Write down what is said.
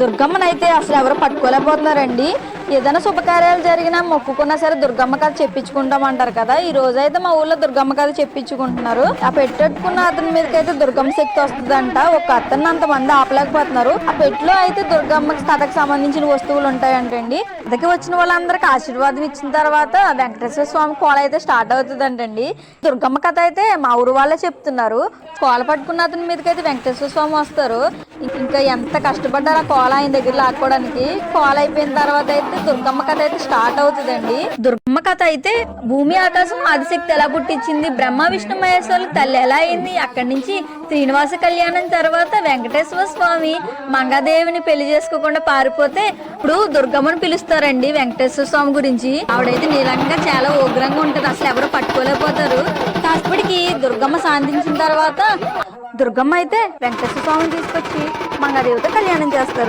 దుర్గమ్మనైతే అసలు ఎవరు పట్టుకోలేకపోతున్నారండి. ఏదైనా శుభకార్యాలు జరిగినా మొక్కుకున్నా సరే దుర్గమ్మ కథ చెప్పించుకుంటాం అంటారు కదా. ఈ రోజు అయితే మా ఊర్లో దుర్గమ్మ కథ చెప్పించుకుంటున్నారు. ఆ పెట్టెట్టుకున్న అతని మీదకి అయితే దుర్గమ్మ శక్తి వస్తుందంట. ఒక అతన్ని అంతమంది ఆపలేకపోతున్నారు. ఆ పెట్టిలో అయితే దుర్గమ్మ కథకు సంబంధించిన వస్తువులు ఉంటాయంటండి. కథకి వచ్చిన వాళ్ళందరికి ఆశీర్వాదం ఇచ్చిన తర్వాత వెంకటేశ్వర స్వామి కోల అయితే స్టార్ట్ అవుతుందంటండి. దుర్గమ్మ కథ అయితే మా ఊరు వాళ్ళే చెప్తున్నారు. కోల పట్టుకున్న అతని మీదకి అయితే వెంకటేశ్వర స్వామి వస్తారు. ఇంకా ఎంత కష్టపడ్డారు ఆ కోల ఆయన దగ్గర లాక్కోవడానికి. కోల అయిపోయిన తర్వాత అయితే దుర్గమ్మ కథ అయితే స్టార్ట్ అవుతుందండి. దుర్గమ్మ కథ అయితే భూమి ఆకాశం ఆదిశక్తి ఎలా పుట్టించింది, బ్రహ్మ విష్ణు మహేశ్వరులు తల్లి ఎలా అయింది, అక్కడి నుంచి శ్రీనివాస కళ్యాణం తర్వాత వెంకటేశ్వర స్వామి మంగాదేవిని పెళ్లి చేసుకోకుండా పారిపోతే ఇప్పుడు దుర్గమ్మను పిలుస్తారండి వెంకటేశ్వర స్వామి గురించి. ఆవిడైతే నీలంగా చాలా ఉగ్రంగా ఉంటుంది, అసలు ఎవరు పట్టుకోలేకపోతారు. కాసేపటికి దుర్గమ్మ శాంతించిన తర్వాత దుర్గమ్మ అయితే వెంకటేశ్వర స్వామిని తీసుకొచ్చి మంగాదేవితో కళ్యాణం చేస్తారు.